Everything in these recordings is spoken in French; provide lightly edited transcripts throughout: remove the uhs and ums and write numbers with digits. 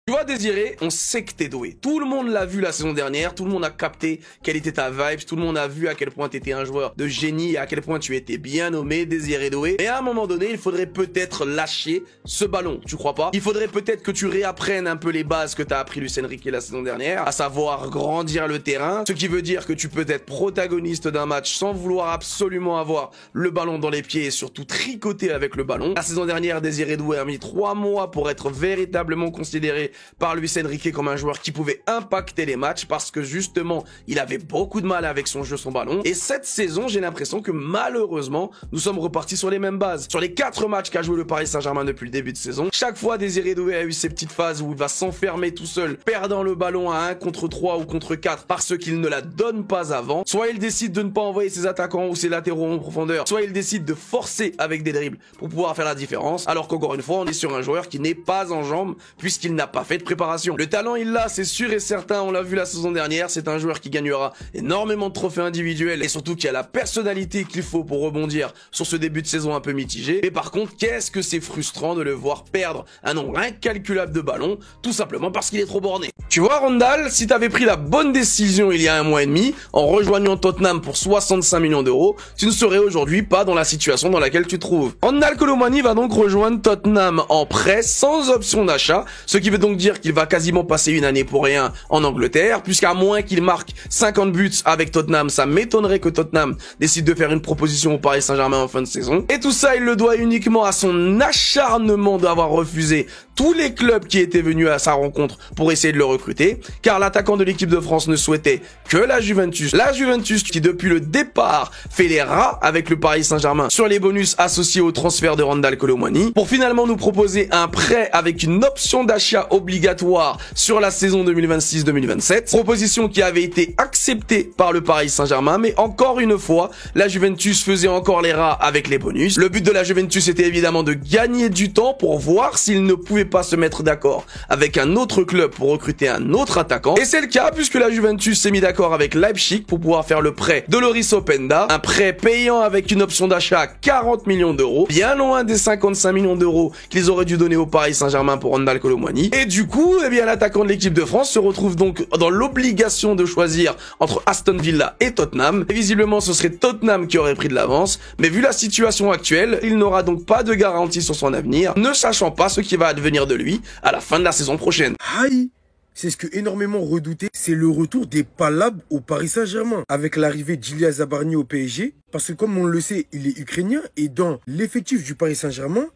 Tu vois Désiré, on sait que t'es doué. Tout le monde l'a vu la saison dernière, tout le monde a capté quelle était ta vibe, tout le monde a vu à quel point t'étais un joueur de génie et à quel point tu étais bien nommé, Désiré Doué. Et à un moment donné, il faudrait peut-être lâcher ce ballon, tu crois pas? Il faudrait peut-être que tu réapprennes un peu les bases que t'as appris Luis Enrique la saison dernière, à savoir grandir le terrain, ce qui veut dire que tu peux être protagoniste d'un match sans vouloir absolument avoir le ballon dans les pieds et surtout tricoter avec le ballon. La saison dernière, Désiré Doué a mis 3 mois pour être véritablement considéré par Luis Enrique comme un joueur qui pouvait impacter les matchs parce que justement il avait beaucoup de mal avec son jeu, son ballon. Et cette saison, j'ai l'impression que malheureusement nous sommes repartis sur les mêmes bases. Sur les 4 matchs qu'a joué le Paris Saint-Germain depuis le début de saison, chaque fois Désiré Doué a eu ces petites phases où il va s'enfermer tout seul, perdant le ballon à 1 contre 3 ou contre 4 parce qu'il ne la donne pas avant. Soit il décide de ne pas envoyer ses attaquants ou ses latéraux en profondeur, soit il décide de forcer avec des dribbles pour pouvoir faire la différence, alors qu'encore une fois on est sur un joueur qui n'est pas en jambes puisqu'il n'a pas fait de préparation. Le talent il l'a, c'est sûr et certain, on l'a vu la saison dernière, c'est un joueur qui gagnera énormément de trophées individuels et surtout qui a la personnalité qu'il faut pour rebondir sur ce début de saison un peu mitigé. Mais par contre, qu'est-ce que c'est frustrant de le voir perdre un nombre incalculable de ballons, tout simplement parce qu'il est trop borné. Tu vois Randall, si t'avais pris la bonne décision il y a 1 mois et demi, en rejoignant Tottenham pour 65 millions d'euros, tu ne serais aujourd'hui pas dans la situation dans laquelle tu te trouves. Randall Kolo Muani va donc rejoindre Tottenham en prêt sans option d'achat, ce qui veut donc dire qu'il va quasiment passer une année pour rien en Angleterre, puisqu'à moins qu'il marque 50 buts avec Tottenham, ça m'étonnerait que Tottenham décide de faire une proposition au Paris Saint-Germain en fin de saison. Et tout ça, il le doit uniquement à son acharnement d'avoir refusé tous les clubs qui étaient venus à sa rencontre pour essayer de le recruter, car l'attaquant de l'équipe de France ne souhaitait que la Juventus. La Juventus qui depuis le départ fait les rats avec le Paris Saint-Germain sur les bonus associés au transfert de Randall Kolo Muani, pour finalement nous proposer un prêt avec une option d'achat obligatoire sur la saison 2026-2027, proposition qui avait été acceptée par le Paris Saint-Germain, mais encore une fois, la Juventus faisait encore les rats avec les bonus. Le but de la Juventus était évidemment de gagner du temps pour voir s'ils ne pouvaient pas se mettre d'accord avec un autre club pour recruter un autre attaquant, et c'est le cas puisque la Juventus s'est mis d'accord avec Leipzig pour pouvoir faire le prêt de Loris Openda, un prêt payant avec une option d'achat à 40 millions d'euros, bien loin des 55 millions d'euros qu'ils auraient dû donner au Paris Saint-Germain pour Randall Kolo Muani. Et du coup, eh bien l'attaquant de l'équipe de France se retrouve donc dans l'obligation de choisir entre Aston Villa et Tottenham. Et visiblement, ce serait Tottenham qui aurait pris de l'avance, mais vu la situation actuelle, il n'aura donc pas de garantie sur son avenir, ne sachant pas ce qui va advenir de lui à la fin de la saison prochaine. Aïe! C'est ce que énormément redouté, c'est le retour des palabres au Paris Saint-Germain, avec l'arrivée d'Ilya Zabarny au PSG, parce que comme on le sait, il est ukrainien, et dans l'effectif du Paris Saint-Germain,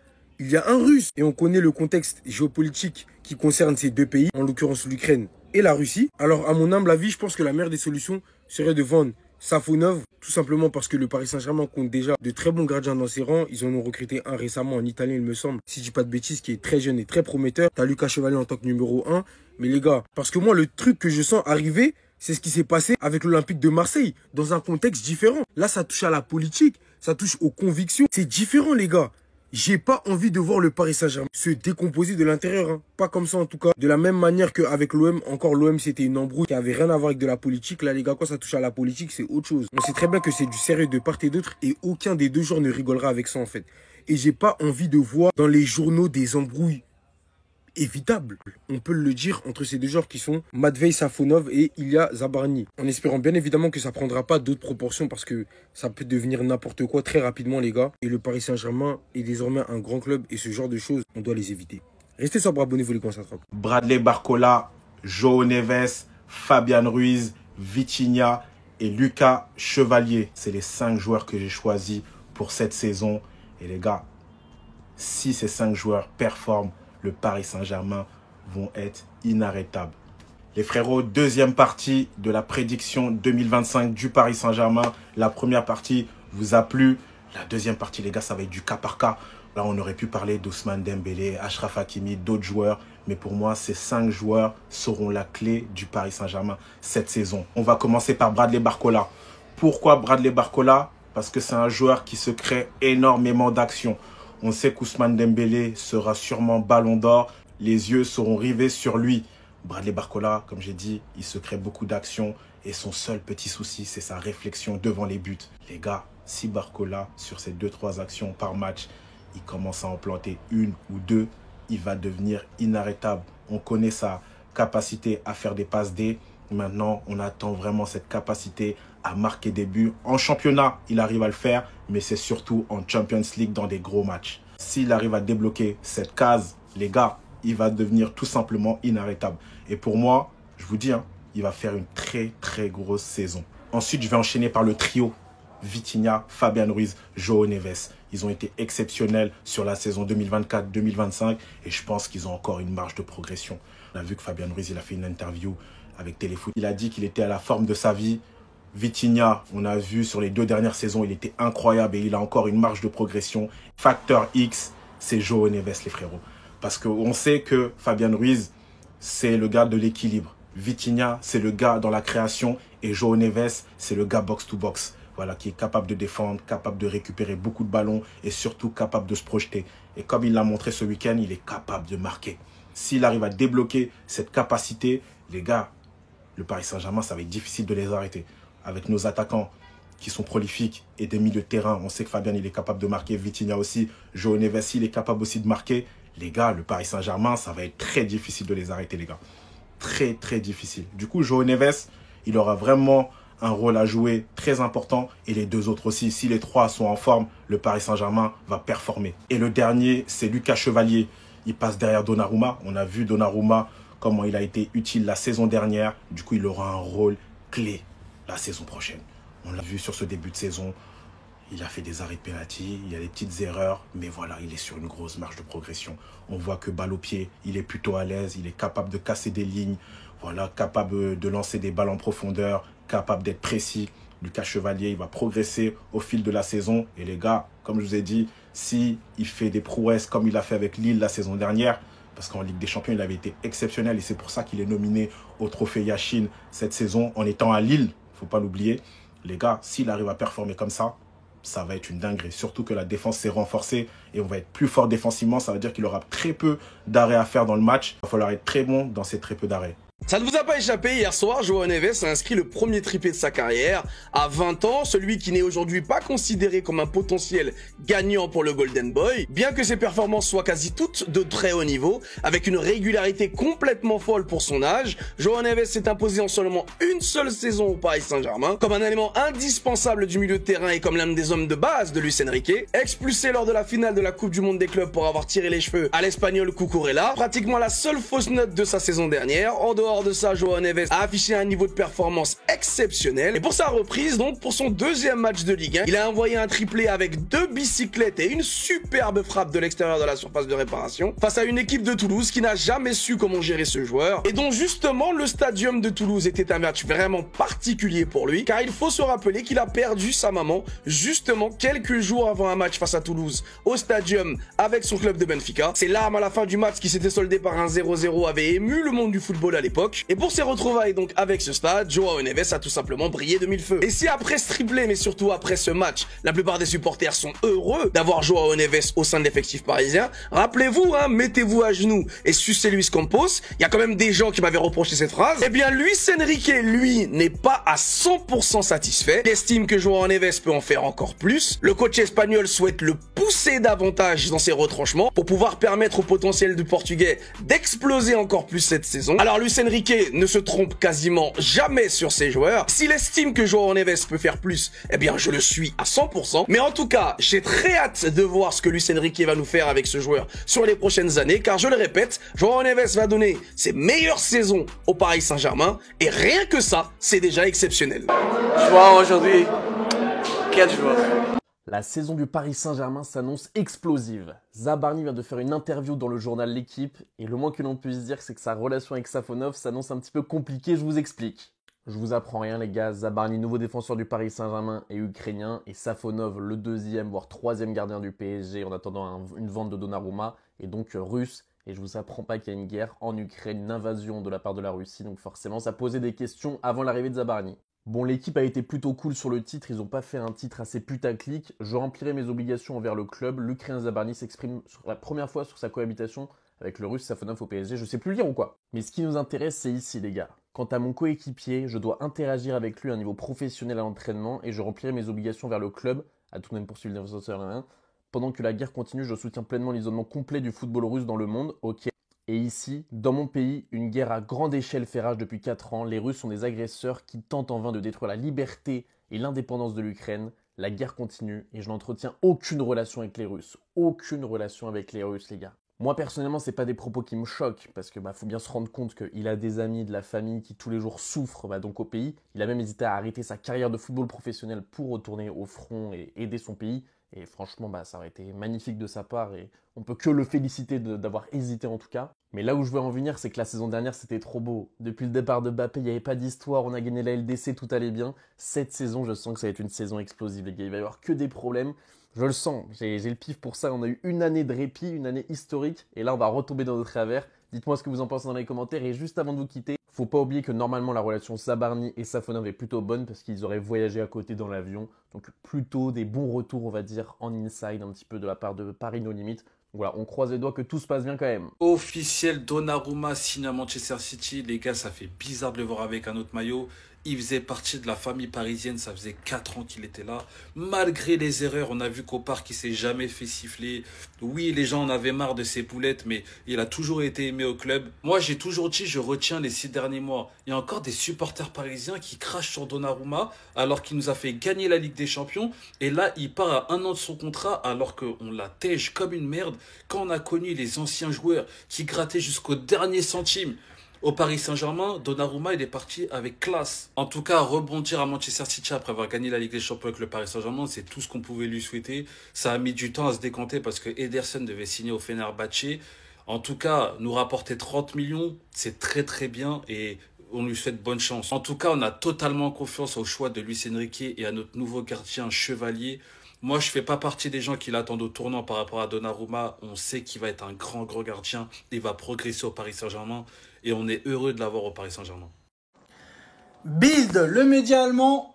il y a un Russe. Et on connaît le contexte géopolitique qui concerne ces deux pays, en l'occurrence l'Ukraine et la Russie. Alors à mon humble avis, je pense que la meilleure des solutions serait de vendre Safonov, tout simplement parce que le Paris Saint-Germain compte déjà de très bons gardiens dans ses rangs. Ils en ont recruté un récemment en Italien, il me semble, si je dis pas de bêtises, qui est très jeune et très prometteur. T'as Lucas Chevalier en tant que numéro 1. Mais les gars, parce que moi, le truc que je sens arriver, c'est ce qui s'est passé avec l'Olympique de Marseille, dans un contexte différent. Là, ça touche à la politique, ça touche aux convictions. C'est différent, les gars. J'ai pas envie de voir le Paris Saint-Germain se décomposer de l'intérieur, hein. Pas comme ça en tout cas. De la même manière qu'avec l'OM, encore l'OM c'était une embrouille qui avait rien à voir avec de la politique. Là les gars, quand ça touche à la politique, c'est autre chose. On sait très bien que c'est du sérieux de part et d'autre et aucun des deux joueurs ne rigolera avec ça en fait. Et j'ai pas envie de voir dans les journaux des embrouilles évitables, on peut le dire, entre ces deux joueurs qui sont Matvei Safonov et Ilya Zabarny. En espérant bien évidemment que ça prendra pas d'autres proportions parce que ça peut devenir n'importe quoi très rapidement les gars. Et le Paris Saint-Germain est désormais un grand club et ce genre de choses, on doit les éviter. Restez sobre, abonnez-vous les concentrants. Bradley Barcola, João Neves, Fabian Ruiz, Vitinha et Lucas Chevalier. C'est les 5 joueurs que j'ai choisis pour cette saison. Et les gars, si ces 5 joueurs performent, le Paris Saint-Germain vont être inarrêtables. Les frérots, deuxième partie de la prédiction 2025 du Paris Saint-Germain. La première partie vous a plu. La deuxième partie, les gars, ça va être du cas par cas. Là, on aurait pu parler d'Ousmane Dembélé, Achraf Hakimi, d'autres joueurs. Mais pour moi, ces 5 joueurs seront la clé du Paris Saint-Germain cette saison. On va commencer par Bradley Barcola. Pourquoi Bradley Barcola? Parce que c'est un joueur qui se crée énormément d'actions. On sait qu'Ousmane Dembélé sera sûrement ballon d'or. Les yeux seront rivés sur lui. Bradley Barcola, comme j'ai dit, il se crée beaucoup d'actions. Et son seul petit souci, c'est sa réflexion devant les buts. Les gars, si Barcola, sur ces 2-3 actions par match, il commence à en planter 1 ou 2, il va devenir inarrêtable. On connaît sa capacité à faire des passes D. Maintenant, on attend vraiment cette capacité à marquer des buts. En championnat, il arrive à le faire, mais c'est surtout en Champions League dans des gros matchs. S'il arrive à débloquer cette case, les gars, il va devenir tout simplement inarrêtable. Et pour moi, je vous dis, il va faire une très très grosse saison. Ensuite, je vais enchaîner par le trio Vitinha, Fabian Ruiz, João Neves. Ils ont été exceptionnels sur la saison 2024-2025 et je pense qu'ils ont encore une marge de progression. On a vu que Fabian Ruiz, il a fait une interview avec Téléfoot. Il a dit qu'il était à la forme de sa vie. Vitinha, on a vu sur les 2 dernières saisons, il était incroyable et il a encore une marge de progression. Facteur X, c'est João Neves, les frérots. Parce qu'on sait que Fabian Ruiz, c'est le gars de l'équilibre. Vitinha, c'est le gars dans la création. Et João Neves, c'est le gars box-to-box. Voilà, qui est capable de défendre, capable de récupérer beaucoup de ballons et surtout capable de se projeter. Et comme il l'a montré ce week-end, il est capable de marquer. S'il arrive à débloquer cette capacité, les gars, le Paris Saint-Germain, ça va être difficile de les arrêter. Avec nos attaquants qui sont prolifiques et des milieux de terrain, on sait que Fabian, il est capable de marquer, Vitinha aussi, João Neves, il est capable aussi de marquer. Les gars, le Paris Saint-Germain, ça va être très difficile de les arrêter, les gars. Très, très difficile. Du coup, João Neves, il aura vraiment un rôle à jouer très important. Et les 2 autres aussi. Si les 3 sont en forme, le Paris Saint-Germain va performer. Et le dernier, c'est Lucas Chevalier. Il passe derrière Donnarumma. On a vu Donnarumma, comment il a été utile la saison dernière. Du coup, il aura un rôle clé la saison prochaine. On l'a vu sur ce début de saison. Il a fait des arrêts de pénalty, il y a des petites erreurs, mais voilà, il est sur une grosse marge de progression. On voit que balle au pied, il est plutôt à l'aise, il est capable de casser des lignes, voilà, capable de lancer des balles en profondeur, capable d'être précis. Lucas Chevalier, il va progresser au fil de la saison. Et les gars, comme je vous ai dit, si il fait des prouesses comme il a fait avec Lille la saison dernière, parce qu'en Ligue des Champions, il avait été exceptionnel et c'est pour ça qu'il est nominé au trophée Yashin cette saison en étant à Lille, il ne faut pas l'oublier. Les gars, s'il arrive à performer comme ça va être une dinguerie. Surtout que la défense s'est renforcée et on va être plus fort défensivement. Ça veut dire qu'il aura très peu d'arrêts à faire dans le match. Il va falloir être très bon dans ces très peu d'arrêts. Ça ne vous a pas échappé, hier soir, João Neves a inscrit le premier triplé de sa carrière. À 20 ans, celui qui n'est aujourd'hui pas considéré comme un potentiel gagnant pour le Golden Boy, bien que ses performances soient quasi toutes de très haut niveau, avec une régularité complètement folle pour son âge, João Neves s'est imposé en seulement une seule saison au Paris Saint-Germain, comme un élément indispensable du milieu de terrain et comme l'un des hommes de base de Luis Enrique, expulsé lors de la finale de la Coupe du Monde des clubs pour avoir tiré les cheveux à l'Espagnol Cucurella, pratiquement la seule fausse note de sa saison dernière. En dehors de ça, João Neves a affiché un niveau de performance exceptionnel. Et pour sa reprise, donc pour son 2e match de Ligue 1, il a envoyé un triplé avec 2 bicyclettes et une superbe frappe de l'extérieur de la surface de réparation face à une équipe de Toulouse qui n'a jamais su comment gérer ce joueur et dont justement le stadium de Toulouse était un match vraiment particulier pour lui, car il faut se rappeler qu'il a perdu sa maman justement quelques jours avant un match face à Toulouse au stadium avec son club de Benfica. Ces larmes à la fin du match qui s'était soldé par un 0-0 avaient ému le monde du football à l'époque. Et pour ses retrouvailles donc avec ce stade, João Neves a tout simplement brillé de mille feux. Et si après ce triplé, mais surtout après ce match, la plupart des supporters sont heureux d'avoir João Neves au sein de l'effectif parisien, rappelez-vous, mettez-vous à genoux et sucez Luis Campos. Il y a quand même des gens qui m'avaient reproché cette phrase. Eh bien, Luis Enrique, lui, n'est pas à 100% satisfait. Il estime que João Neves peut en faire encore plus. Le coach espagnol souhaite le pousser davantage dans ses retranchements pour pouvoir permettre au potentiel du Portugais d'exploser encore plus cette saison. Alors Luis Enrique ne se trompe quasiment jamais sur ses joueurs. S'il estime que João Neves peut faire plus, eh bien je le suis à 100%. Mais en tout cas, j'ai très hâte de voir ce que Luis Enrique va nous faire avec ce joueur sur les prochaines années, car je le répète, João Neves va donner ses meilleures saisons au Paris Saint-Germain, et rien que ça, c'est déjà exceptionnel. Je vois aujourd'hui 4 joueurs. La saison du Paris Saint-Germain s'annonce explosive. Zabarni vient de faire une interview dans le journal L'Équipe et le moins que l'on puisse dire, c'est que sa relation avec Safonov s'annonce un petit peu compliquée, je vous explique. Je vous apprends rien les gars, Zabarni, nouveau défenseur du Paris Saint-Germain, est ukrainien et Safonov, le 2e voire 3e gardien du PSG en attendant une vente de Donnarumma, est donc russe. Et je vous apprends pas qu'il y a une guerre en Ukraine, une invasion de la part de la Russie, donc forcément ça posait des questions avant l'arrivée de Zabarni. Bon, l'équipe a été plutôt cool sur le titre, ils n'ont pas fait un titre assez putaclic. Je remplirai mes obligations envers le club. L'Ukrainien Zabarni s'exprime pour la première fois sur sa cohabitation avec le Russe Safonov au PSG, je sais plus lire ou quoi. Mais ce qui nous intéresse, c'est ici les gars. Quant à mon coéquipier, je dois interagir avec lui à un niveau professionnel à l'entraînement et je remplirai mes obligations vers le club, à tout de même poursuivre les défenseurs. Pendant que la guerre continue, je soutiens pleinement l'isolement complet du football russe dans le monde, ok. Et ici, dans mon pays, une guerre à grande échelle fait rage depuis 4 ans. Les Russes sont des agresseurs qui tentent en vain de détruire la liberté et l'indépendance de l'Ukraine. La guerre continue et je n'entretiens aucune relation avec les Russes. Aucune relation avec les Russes, les gars. Moi, personnellement, c'est pas des propos qui me choquent, parce que faut bien se rendre compte qu'il a des amis, de la famille qui tous les jours souffrent donc au pays. Il a même hésité à arrêter sa carrière de football professionnel pour retourner au front et aider son pays. Et franchement, ça aurait été magnifique de sa part et on peut que le féliciter d'avoir hésité en tout cas. Mais là où je veux en venir, c'est que la saison dernière, c'était trop beau. Depuis le départ de Mbappé, il n'y avait pas d'histoire, on a gagné la LDC, tout allait bien. Cette saison, je sens que ça va être une saison explosive, les gars. Il va y avoir que des problèmes. Je le sens, j'ai le pif pour ça. On a eu une année de répit, une année historique. Et là, on va retomber dans nos travers. Dites-moi ce que vous en pensez dans les commentaires. Et juste avant de vous quitter, faut pas oublier que normalement, la relation Zabarny et Safonov est plutôt bonne parce qu'ils auraient voyagé à côté dans l'avion. Donc plutôt des bons retours, on va dire, en inside, un petit peu de la part de Paris No Limit. Voilà, on croise les doigts que tout se passe bien quand même. Officiel, Donnarumma signe à Manchester City. Les gars, ça fait bizarre de le voir avec un autre maillot. Il faisait partie de la famille parisienne, ça faisait 4 ans qu'il était là. Malgré les erreurs, on a vu qu'au parc, il s'est jamais fait siffler. Oui, les gens en avaient marre de ses poulettes, mais il a toujours été aimé au club. Moi, j'ai toujours dit, je retiens les 6 derniers mois. Il y a encore des supporters parisiens qui crachent sur Donnarumma alors qu'il nous a fait gagner la Ligue des Champions. Et là, il part à 1 an de son contrat alors qu'on la tège comme une merde. Quand on a connu les anciens joueurs qui grattaient jusqu'au dernier centime au Paris Saint-Germain, Donnarumma, il est parti avec classe. En tout cas, rebondir à Manchester City après avoir gagné la Ligue des Champions avec le Paris Saint-Germain, c'est tout ce qu'on pouvait lui souhaiter. Ça a mis du temps à se décanter parce que Ederson devait signer au Fenerbahçe. En tout cas, nous rapporter 30 millions, c'est très très bien et on lui souhaite bonne chance. En tout cas, on a totalement confiance au choix de Luis Enrique et à notre nouveau gardien Chevalier. Moi, je ne fais pas partie des gens qui l'attendent au tournant par rapport à Donnarumma. On sait qu'il va être un grand gardien. Il va progresser au Paris Saint-Germain. Et on est heureux de l'avoir au Paris Saint-Germain. Bild, le média allemand,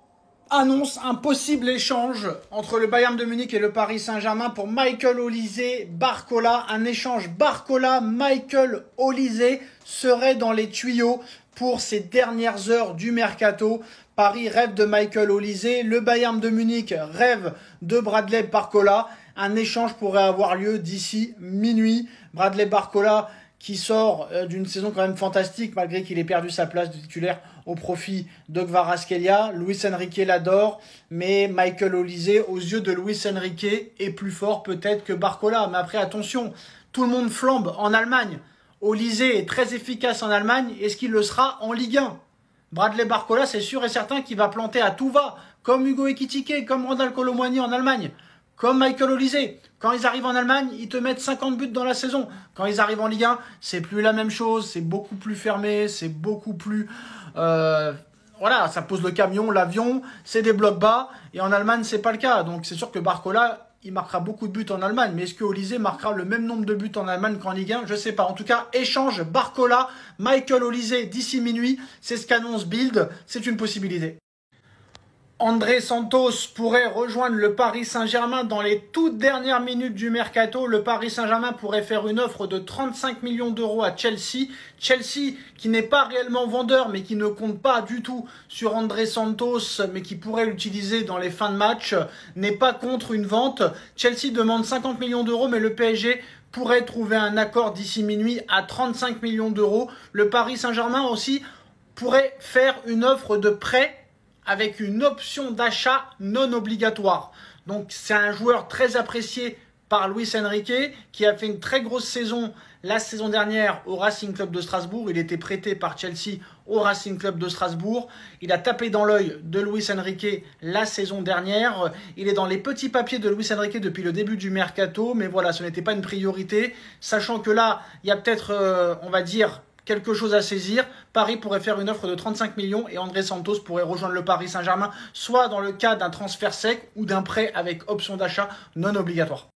annonce un possible échange entre le Bayern de Munich et le Paris Saint-Germain pour Michael Olise Barcola. Un échange Barcola-Michael Olise serait dans les tuyaux pour ces dernières heures du mercato. Paris rêve de Michael Olise, le Bayern de Munich rêve de Bradley Barcola. Un échange pourrait avoir lieu d'ici minuit. Bradley Barcola qui sort d'une saison quand même fantastique malgré qu'il ait perdu sa place de titulaire au profit de Kvaratskhelia. Luis Enrique l'adore, mais Michael Olise, aux yeux de Luis Enrique, est plus fort peut-être que Barcola. Mais après, attention, tout le monde flambe en Allemagne. Olise est très efficace en Allemagne. Est-ce qu'il le sera en Ligue 1 ? Bradley Barcola, c'est sûr et certain qu'il va planter à tout va, comme Hugo Ekitike, comme Randal Kolo Muani en Allemagne. Comme Michael Olise, quand ils arrivent en Allemagne, ils te mettent 50 buts dans la saison. Quand ils arrivent en Ligue 1, c'est plus la même chose, c'est beaucoup plus fermé, c'est beaucoup plus... voilà, ça pose le camion, l'avion, c'est des blocs bas. Et en Allemagne, c'est pas le cas. Donc c'est sûr que Barcola, il marquera beaucoup de buts en Allemagne. Mais est-ce que Olise marquera le même nombre de buts en Allemagne qu'en Ligue 1 ? Je sais pas. En tout cas, échange Barcola, Michael Olise d'ici minuit. C'est ce qu'annonce Bild. C'est une possibilité. André Santos pourrait rejoindre le Paris Saint-Germain dans les toutes dernières minutes du mercato. Le Paris Saint-Germain pourrait faire une offre de 35 millions d'euros à Chelsea. Chelsea qui n'est pas réellement vendeur mais qui ne compte pas du tout sur André Santos mais qui pourrait l'utiliser dans les fins de match, n'est pas contre une vente. Chelsea demande 50 millions d'euros mais le PSG pourrait trouver un accord d'ici minuit à 35 millions d'euros. Le Paris Saint-Germain aussi pourrait faire une offre de prêt avec une option d'achat non obligatoire. Donc c'est un joueur très apprécié par Luis Enrique qui a fait une très grosse saison la saison dernière au Racing Club de Strasbourg. Il était prêté par Chelsea au Racing Club de Strasbourg. Il a tapé dans l'œil de Luis Enrique la saison dernière. Il est dans les petits papiers de Luis Enrique depuis le début du mercato. Mais voilà, ce n'était pas une priorité. Sachant que là, il y a peut-être, on va dire, quelque chose à saisir. Paris pourrait faire une offre de 35 millions et André Santos pourrait rejoindre le Paris Saint-Germain, soit dans le cas d'un transfert sec ou d'un prêt avec option d'achat non obligatoire.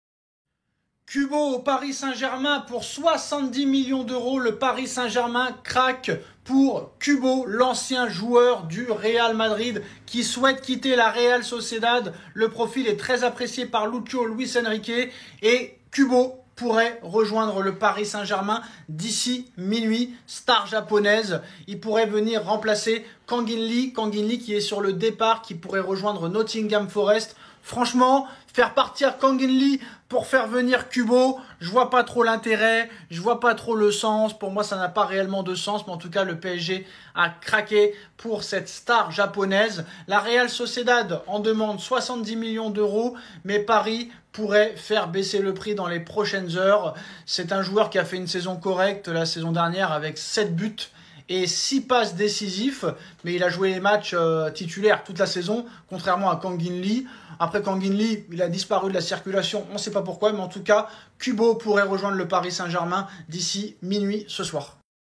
Kubo au Paris Saint-Germain pour 70 millions d'euros. Le Paris Saint-Germain craque pour Kubo, l'ancien joueur du Real Madrid qui souhaite quitter la Real Sociedad. Le profil est très apprécié par Luis Enrique et Kubo pourrait rejoindre le Paris Saint-Germain d'ici minuit, star japonaise. Il pourrait venir remplacer Kang In Lee qui est sur le départ, qui pourrait rejoindre Nottingham Forest. Franchement, faire partir Kang In Lee pour faire venir Kubo, je vois pas trop l'intérêt, je vois pas trop le sens. Pour moi, ça n'a pas réellement de sens, mais en tout cas, le PSG a craqué pour cette star japonaise. La Real Sociedad en demande 70 millions d'euros, mais Paris pourrait faire baisser le prix dans les prochaines heures. C'est un joueur qui a fait une saison correcte la saison dernière avec 7 buts et 6 passes décisifs, mais il a joué les matchs titulaires toute la saison, contrairement à Kang In Lee. Après Kang In Lee, il a disparu de la circulation, on ne sait pas pourquoi, mais en tout cas, Kubo pourrait rejoindre le Paris Saint-Germain d'ici minuit ce soir.